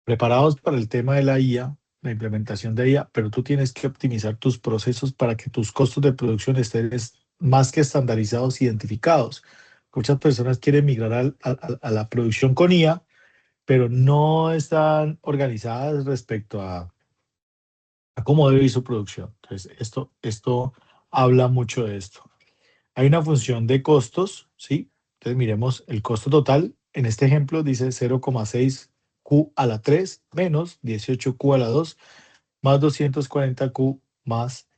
Speaker 1: preparados para el tema de la IA, la implementación de IA, pero tú tienes que optimizar tus procesos para que tus costos de producción estén más que estandarizados, identificados. Muchas personas quieren migrar a la producción con IA, pero no están organizadas respecto a cómo debe ir su producción. Entonces, esto habla mucho de esto. Hay una función de costos, ¿sí? Entonces, miremos el costo total. En este ejemplo dice 0,6 Q a la 3 menos 18 Q a la 2 más 240 Q más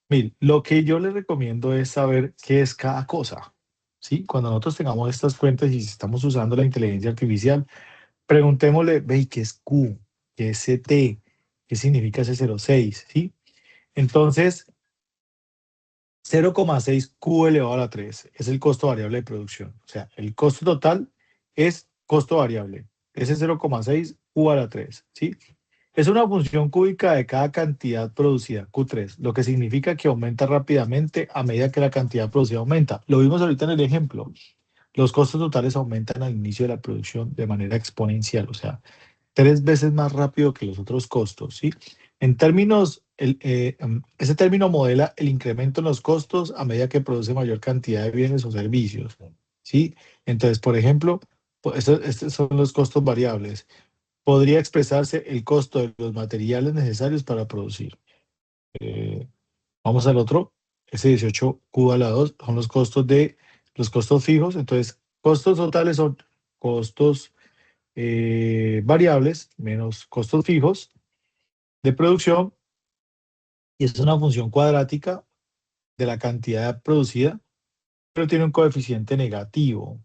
Speaker 1: 1000. Lo que yo les recomiendo es saber qué es cada cosa, ¿sí? Cuando nosotros tengamos estas cuentas y si estamos usando la inteligencia artificial, preguntémosle, ve, ¿qué es Q? ¿Qué es CT? ¿Qué significa ese 0,6? ¿Sí? Entonces, 0,6 Q elevado a la 3 es el costo variable de producción. O sea, el costo total es costo variable. Ese 0,6 Q a la 3, ¿sí? Es una función cúbica de cada cantidad producida, Q3, lo que significa que aumenta rápidamente a medida que la cantidad producida aumenta. Lo vimos ahorita en el ejemplo. Los costos totales aumentan al inicio de la producción de manera exponencial, o sea, 3 veces más rápido que los otros costos, ¿sí? En términos, ese término modela el incremento en los costos a medida que produce mayor cantidad de bienes o servicios, ¿sí? Entonces, por ejemplo, estos son los costos variables. Podría expresarse el costo de los materiales necesarios para producir. Eh, Vamos al otro. Ese 18 Q a la 2 son los costos fijos. Entonces, Costos totales son costos variables menos costos fijos de producción, y es una función cuadrática de la cantidad producida, pero tiene un coeficiente negativo,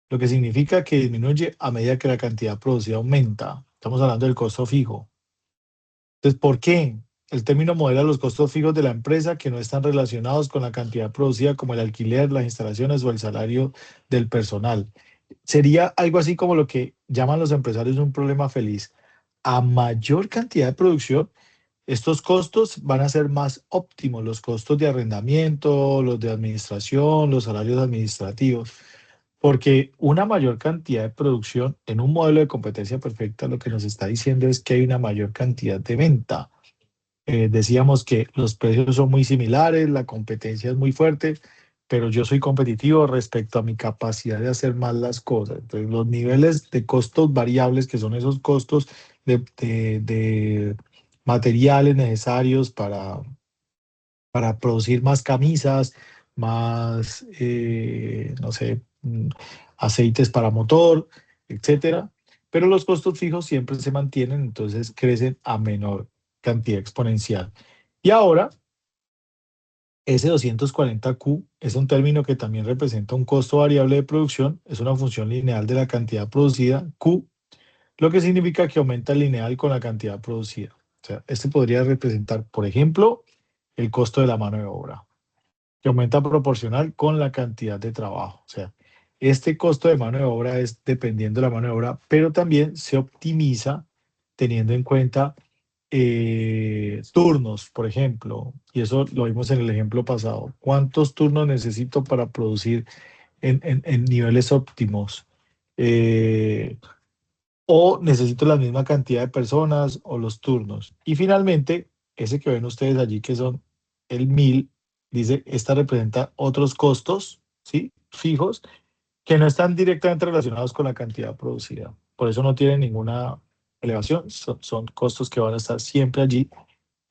Speaker 1: lo que significa que disminuye a medida que la cantidad producida aumenta. Estamos hablando del costo fijo. Entonces, ¿por qué? El término modela los costos fijos de la empresa que no están relacionados con la cantidad producida, como el alquiler, las instalaciones o el salario del personal. Sería algo así como lo que llaman los empresarios un problema feliz. A mayor cantidad de producción, estos costos van a ser más óptimos, los costos de arrendamiento, los de administración, los salarios administrativos, porque una mayor cantidad de producción en un modelo de competencia perfecta lo que nos está diciendo es que hay una mayor cantidad de venta. Decíamos que los precios son muy similares, la competencia es muy fuerte, pero yo soy competitivo respecto a mi capacidad de hacer más las cosas. Entonces, los niveles de costos variables, que son esos costos de materiales necesarios para producir más camisas, más, no sé, aceites para motor, etcétera. Pero los costos fijos siempre se mantienen, entonces crecen a menor cantidad exponencial. Y ahora, S240Q es un término que también representa un costo variable de producción, es una función lineal de la cantidad producida, Q, lo que significa que aumenta lineal con la cantidad producida. O sea, este podría representar, por ejemplo, el costo de la mano de obra, que aumenta proporcional con la cantidad de trabajo. O sea, este costo de mano de obra es dependiendo de la mano de obra, pero también se optimiza teniendo en cuenta turnos, por ejemplo, y eso lo vimos en el ejemplo pasado. ¿Cuántos turnos necesito para producir en niveles óptimos? Eh, o necesito la misma cantidad de personas o los turnos. Y finalmente, ese que ven ustedes allí, que son el 1000, dice, esta representa otros costos, ¿sí? Fijos, que no están directamente relacionados con la cantidad producida. Por eso no tienen ninguna elevación, son costos que van a estar siempre allí.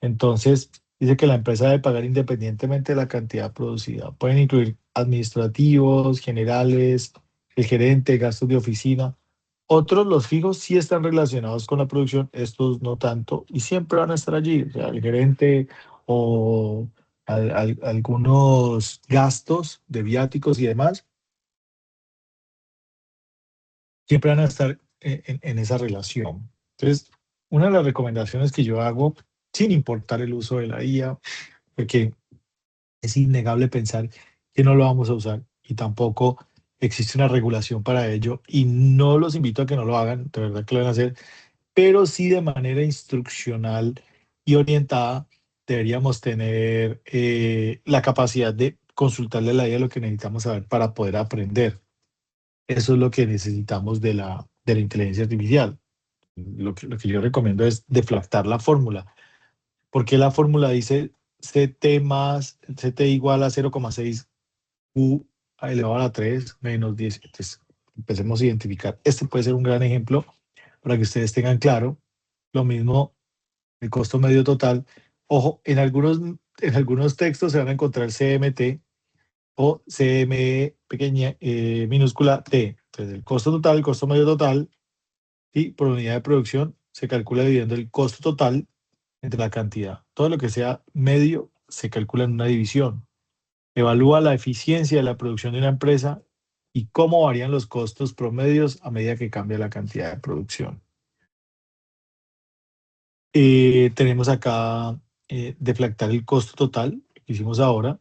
Speaker 1: Entonces, dice que la empresa debe pagar independientemente de la cantidad producida. Pueden incluir administrativos, generales, el gerente, gastos de oficina. Otros, los fijos, sí están relacionados con la producción, estos no tanto, y siempre van a estar allí. O sea, el gerente o algunos gastos de viáticos y demás, siempre van a estar en esa relación. Entonces, una de las recomendaciones que yo hago, sin importar el uso de la IA, porque es innegable pensar que no lo vamos a usar y tampoco existe una regulación para ello, y no los invito a que no lo hagan, de verdad que lo van a hacer, pero sí de manera instruccional y orientada deberíamos tener la capacidad de consultarle a la IA lo que necesitamos saber para poder aprender. Eso es lo que necesitamos de la inteligencia artificial. Lo que yo recomiendo es deflactar la fórmula, porque la fórmula dice CT igual a 0,6 U elevado a la 3 menos 10. Entonces, empecemos a identificar. Este puede ser un gran ejemplo para que ustedes tengan claro. Lo mismo, el costo medio total. Ojo, en algunos textos se van a encontrar CMT o CME pequeña, minúscula T. Entonces, el costo total, el costo medio total, y por unidad de producción se calcula dividiendo el costo total entre la cantidad. Todo lo que sea medio se calcula en una división. Evalúa la eficiencia de la producción de una empresa y cómo varían los costos promedios a medida que cambia la cantidad de producción. Tenemos acá deflactar el costo total, que hicimos ahora,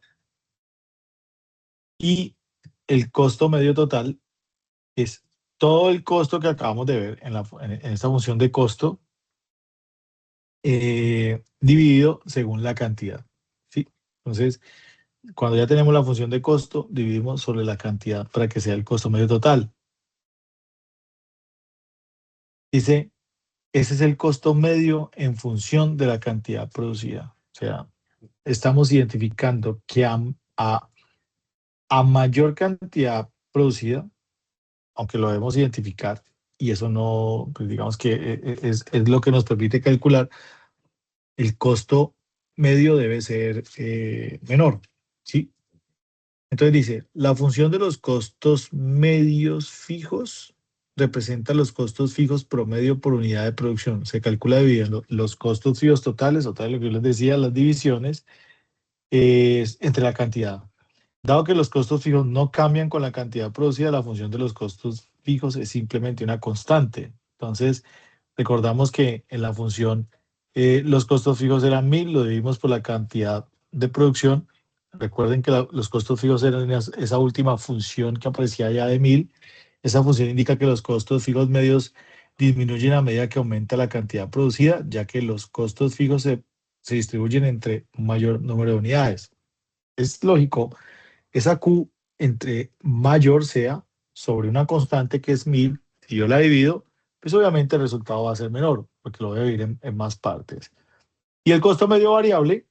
Speaker 1: y el costo medio total es todo el costo que acabamos de ver en esta función de costo, dividido según la cantidad, ¿sí? Entonces, cuando ya tenemos la función de costo, dividimos sobre la cantidad para que sea el costo medio total. Dice, ese es el costo medio en función de la cantidad producida. O sea, estamos identificando que a mayor cantidad producida, aunque lo debemos identificar, y eso no, pues digamos que es lo que nos permite calcular, el costo medio debe ser menor, ¿sí? Entonces dice, la función de los costos medios fijos representa los costos fijos promedio por unidad de producción. Se calcula dividiendo los costos fijos totales, otra vez lo que yo les decía, las divisiones, entre la cantidad. Dado que los costos fijos no cambian con la cantidad producida, la función de los costos fijos es simplemente una constante. Entonces, recordamos que en la función los costos fijos eran 1000, lo dividimos por la cantidad de producción. Recuerden que los costos fijos eran esa última función que aparecía ya de 1000. Esa función indica que los costos fijos medios disminuyen a medida que aumenta la cantidad producida, ya que los costos fijos se distribuyen entre un mayor número de unidades. Es lógico, esa Q entre mayor sea sobre una constante que es 1000, si yo la divido, pues obviamente el resultado va a ser menor, porque lo voy a dividir en más partes. Y el costo medio variable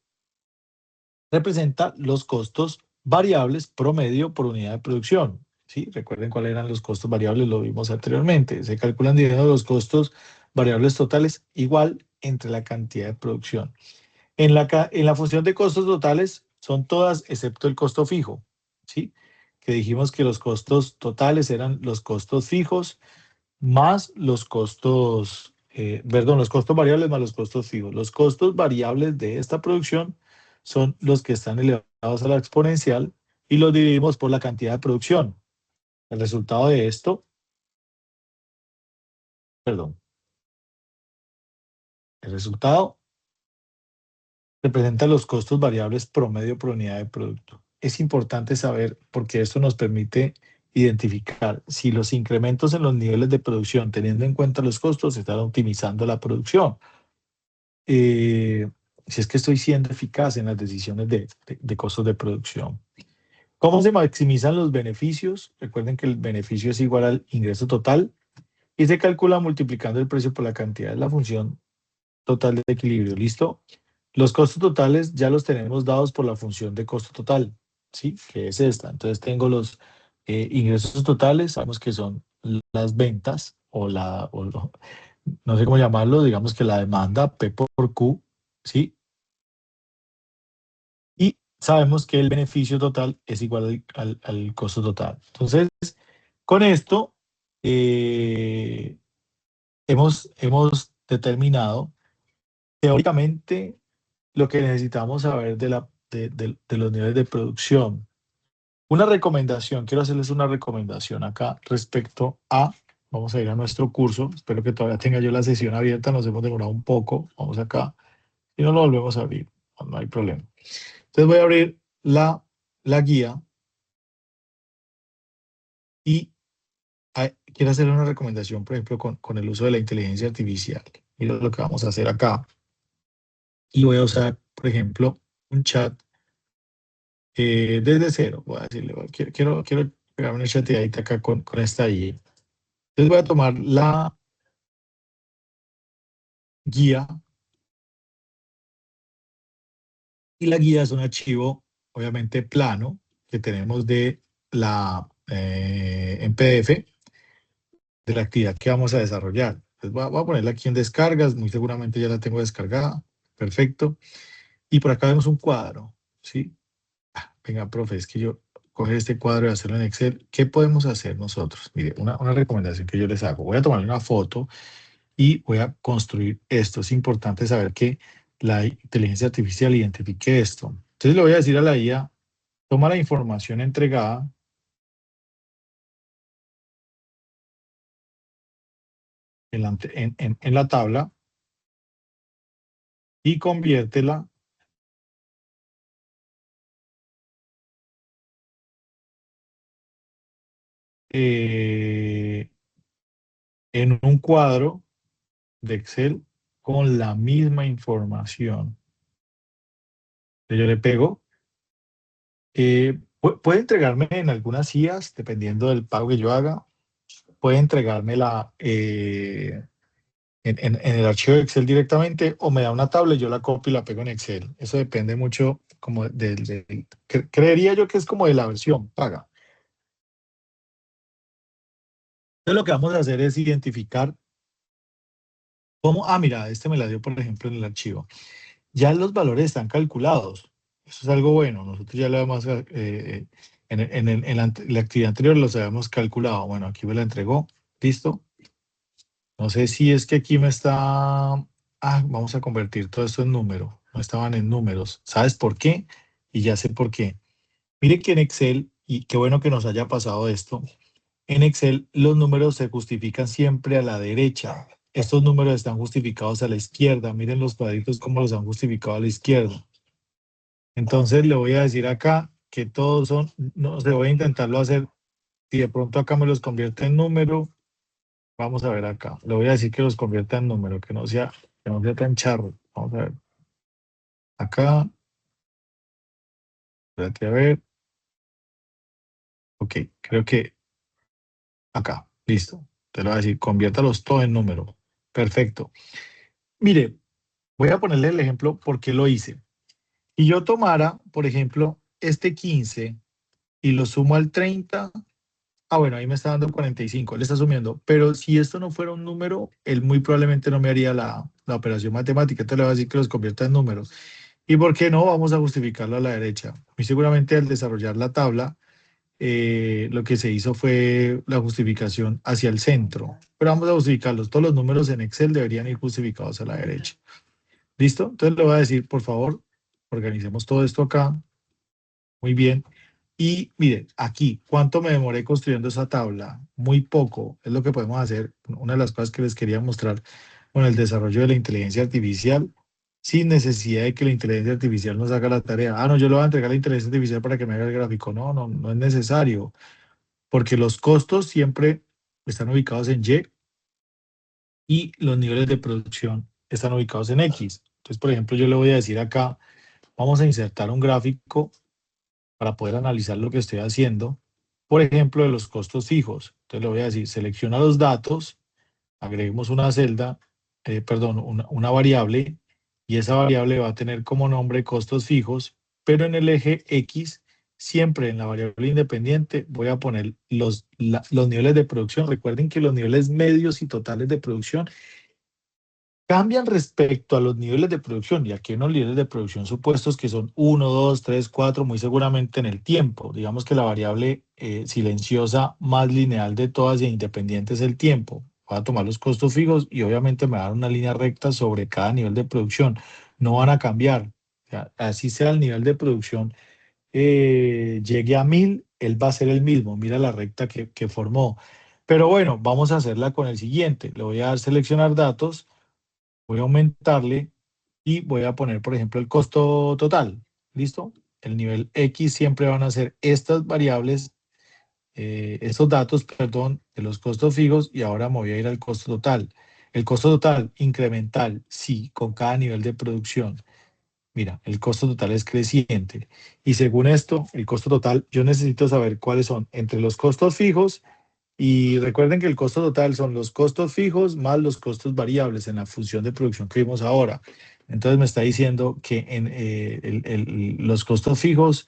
Speaker 1: representa los costos variables promedio por unidad de producción. ¿Sí? Recuerden cuáles eran los costos variables, lo vimos anteriormente. Se calculan dividiendo los costos variables totales igual entre la cantidad de producción. En la función de costos totales son todas excepto el costo fijo, ¿sí? Que dijimos que los costos totales eran los costos fijos más los costos, los costos variables más los costos fijos. Los costos variables de esta producción son los que están elevados a la exponencial y los dividimos por la cantidad de producción. El resultado de esto, perdón, el resultado representa los costos variables promedio por unidad de producto. Es importante saber porque esto nos permite identificar si los incrementos en los niveles de producción, teniendo en cuenta los costos, están optimizando la producción. Si es que estoy siendo eficaz en las decisiones de costos de producción. ¿Cómo se maximizan los beneficios? Recuerden que el beneficio es igual al ingreso total y se calcula multiplicando el precio por la cantidad de la función total de equilibrio. ¿Listo? Los costos totales ya los tenemos dados por la función de costo total, ¿sí? Que es esta. Entonces tengo los ingresos totales, sabemos que son las ventas no sé cómo llamarlo, digamos que la demanda P por Q, ¿sí? Y sabemos que el beneficio total es igual al costo total. Entonces, con esto eh, hemos determinado teóricamente lo que necesitamos saber de los niveles de producción. Una recomendación, quiero hacerles una recomendación acá respecto a, vamos a ir a nuestro curso, espero que todavía tenga yo la sesión abierta, nos hemos demorado un poco, vamos acá, y no lo volvemos a abrir, no hay problema. Entonces voy a abrir la guía y quiero hacer una recomendación, por ejemplo, con el uso de la inteligencia artificial. Mira lo que vamos a hacer acá. Y voy a usar, por ejemplo, un chat desde cero. Voy a decirle, quiero pegar una chateadita acá con esta IA. Entonces voy a tomar la guía y la guía es un archivo, obviamente, plano que tenemos en PDF de la actividad que vamos a desarrollar. Entonces voy a ponerla aquí en descargas, muy seguramente ya la tengo descargada. Perfecto. Y por acá vemos un cuadro, ¿sí? Venga, profe, es que yo coger este cuadro y hacerlo en Excel. ¿Qué podemos hacer nosotros? Mire, una recomendación que yo les hago. Voy a tomar una foto y voy a construir esto. Es importante saber que la inteligencia artificial identifique esto. Entonces le voy a decir a la IA, toma la información entregada en la tabla y conviértela en un cuadro de Excel con la misma información. Yo le pego. Puede entregarme en algunas IAs, dependiendo del pago que yo haga, puede entregármela en el archivo de Excel directamente o me da una tabla y yo la copio y la pego en Excel. Eso depende mucho como creería yo que es como de la versión paga. Entonces lo que vamos a hacer es identificar mira, este me la dio por ejemplo en el archivo. Ya los valores están calculados. Eso es algo bueno. Nosotros ya le vamos a la actividad anterior los habíamos calculado. Bueno, aquí me la entregó. ¿Listo? No sé si es que aquí me está... vamos a convertir todo esto en número. No estaban en números. ¿Sabes por qué? Y ya sé por qué. Mire que en Excel, y qué bueno que nos haya pasado esto, en Excel los números se justifican siempre a la derecha. Estos números están justificados a la izquierda. Miren los cuadritos cómo los han justificado a la izquierda. Entonces le voy a decir acá que todos son, no sé, voy a intentarlo hacer. Si de pronto acá me los convierte en número, vamos a ver acá. Le voy a decir que los convierta en número, que no sea tan charro. Vamos a ver. Acá, espérate a ver. Ok, creo que acá, listo. Te lo voy a decir, conviértalos todos en número. Perfecto. Mire, voy a ponerle el ejemplo por qué lo hice. Y yo tomara, por ejemplo, este 15 y lo sumo al 30. Bueno, ahí me está dando 45, le está sumiendo. Pero si esto no fuera un número, él muy probablemente no me haría la operación matemática. Entonces le voy a decir que los convierta en números. ¿Y por qué no? Vamos a justificarlo a la derecha. Muy seguramente al desarrollar la tabla, lo que se hizo fue la justificación hacia el centro. Pero vamos a justificarlos. Todos los números en Excel deberían ir justificados a la derecha. ¿Listo? Entonces le voy a decir, por favor, organicemos todo esto acá. Muy bien. Y mire, aquí, ¿cuánto me demoré construyendo esa tabla? Muy poco. Es lo que podemos hacer. Una de las cosas que les quería mostrar con el desarrollo de la inteligencia artificial, sin necesidad de que la inteligencia artificial nos haga la tarea. No, yo le voy a entregar a la inteligencia artificial para que me haga el gráfico. No, no, no es necesario, porque los costos siempre están ubicados en Y y los niveles de producción están ubicados en X. Entonces, por ejemplo, yo le voy a decir acá, vamos a insertar un gráfico para poder analizar lo que estoy haciendo, por ejemplo, de los costos fijos. Entonces le voy a decir, selecciona los datos, agreguemos una celda, perdón, una variable, y esa variable va a tener como nombre costos fijos, pero en el eje X, siempre en la variable independiente, voy a poner los niveles de producción. Recuerden que los niveles medios y totales de producción cambian respecto a los niveles de producción, y aquí hay unos niveles de producción supuestos que son 1, 2, 3, 4, muy seguramente en el tiempo. Digamos que la variable silenciosa más lineal de todas e independiente es el tiempo. Voy a tomar los costos fijos y obviamente me va a dar una línea recta sobre cada nivel de producción. No van a cambiar. O sea, así sea el nivel de producción, llegue a 1000, él va a ser el mismo. Mira la recta que formó. Pero bueno, vamos a hacerla con el siguiente. Le voy a dar seleccionar datos, voy a aumentarle y voy a poner, por ejemplo, el costo total. ¿Listo? El nivel X siempre van a ser estas variables, estos datos, perdón, de los costos fijos, y ahora me voy a ir al costo total. El costo total incremental, sí, con cada nivel de producción. Mira, el costo total es creciente. Y según esto, el costo total, yo necesito saber cuáles son entre los costos fijos. Y recuerden que el costo total son los costos fijos más los costos variables en la función de producción que vimos ahora. Entonces me está diciendo que los costos fijos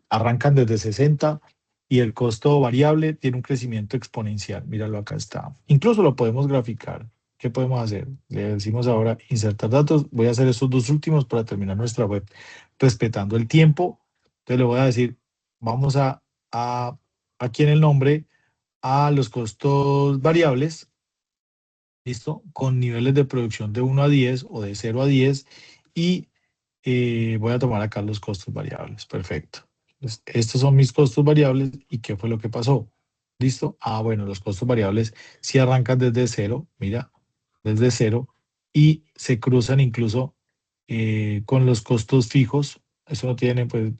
Speaker 1: arrancan desde 60 y el costo variable tiene un crecimiento exponencial. Míralo, acá está. Incluso lo podemos graficar. ¿Qué podemos hacer? Le decimos ahora insertar datos. Voy a hacer estos dos últimos para terminar nuestra web respetando el tiempo. Entonces le voy a decir, vamos a aquí en el nombre a los costos variables, ¿listo? Con niveles de producción de 1 a 10 o de 0 a 10, y voy a tomar acá los costos variables. Perfecto. Entonces, estos son mis costos variables. ¿Y qué fue lo que pasó? ¿Listo? Bueno, los costos variables sí arrancan desde cero, mira, desde cero, y se cruzan incluso con los costos fijos. Eso no tiene pues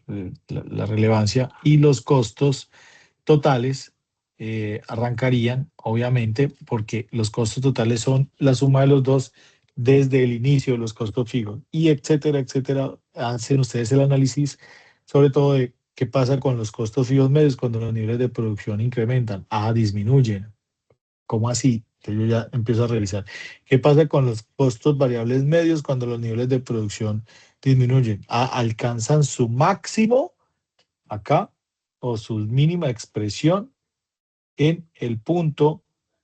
Speaker 1: la relevancia. Y los costos totales arrancarían, obviamente, porque los costos totales son la suma de los dos desde el inicio de los costos fijos, y etcétera, etcétera. Hacen ustedes el análisis, sobre todo de qué pasa con los costos fijos medios cuando los niveles de producción incrementan. Disminuyen. ¿Cómo así? Entonces yo ya empiezo a revisar. ¿Qué pasa con los costos variables medios cuando los niveles de producción disminuyen? Alcanzan su máximo acá, o su mínima expresión en el punto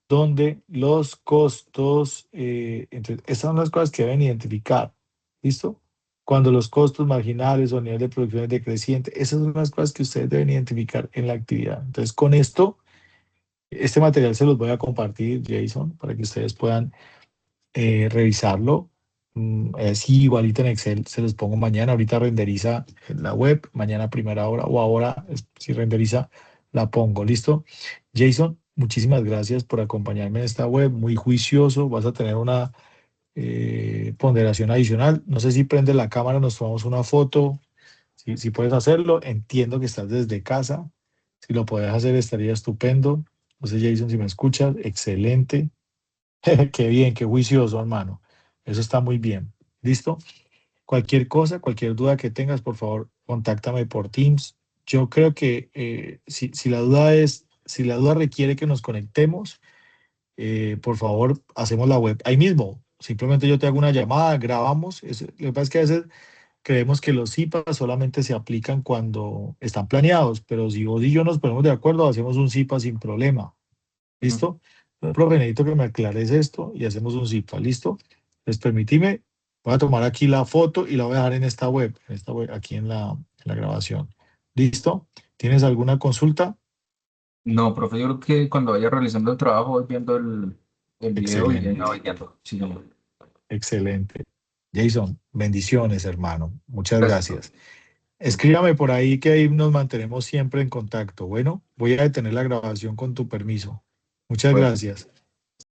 Speaker 1: donde los costos, estas son las cosas que deben identificar. ¿Listo? cuando los costos marginales o nivel de producción es decreciente. Esas son las cosas que ustedes deben identificar en la actividad. Entonces, con esto, este material se los voy a compartir, Jason, para que ustedes puedan revisarlo. Sí, igualito en Excel se los pongo mañana. Ahorita renderiza en la web, mañana a primera hora o ahora, si renderiza, la pongo. ¿Listo? Jason, muchísimas gracias por acompañarme en esta web. Muy juicioso. Vas a tener una ponderación adicional. No sé si prende la cámara, nos tomamos una foto. Si puedes hacerlo, entiendo que estás desde casa. Si lo puedes hacer, estaría estupendo. No sé, Jason, si me escuchas, excelente. Qué bien, qué juicioso, hermano. Eso está muy bien. ¿Listo? Cualquier cosa, cualquier duda que tengas, por favor, contáctame por Teams. Yo creo que si la duda requiere que nos conectemos, por favor, hacemos la web ahí mismo. Simplemente yo te hago una llamada, grabamos. Lo que pasa es que a veces creemos que los CIPA solamente se aplican cuando están planeados, pero si vos y yo nos ponemos de acuerdo, hacemos un CIPA sin problema.
Speaker 2: Mm.
Speaker 1: ¿Listo? Profe, necesito que me aclares esto y hacemos un CIPA. ¿Listo? Pues permitime, voy a tomar aquí la foto y la voy a dejar en esta web, aquí en la grabación. ¿Listo? ¿Tienes alguna consulta?
Speaker 2: No, profe, yo creo que cuando vaya realizando el trabajo voy viendo el video y ya
Speaker 1: Excelente,
Speaker 2: voy guiando. Sí, no.
Speaker 1: excelente. Jason, bendiciones, hermano. Muchas
Speaker 2: Gracias, profe.
Speaker 1: gracias. Escríbame por ahí que ahí nos mantenemos siempre en contacto. Bueno, voy a detener la grabación con tu permiso. Muchas
Speaker 2: Bueno.
Speaker 1: gracias.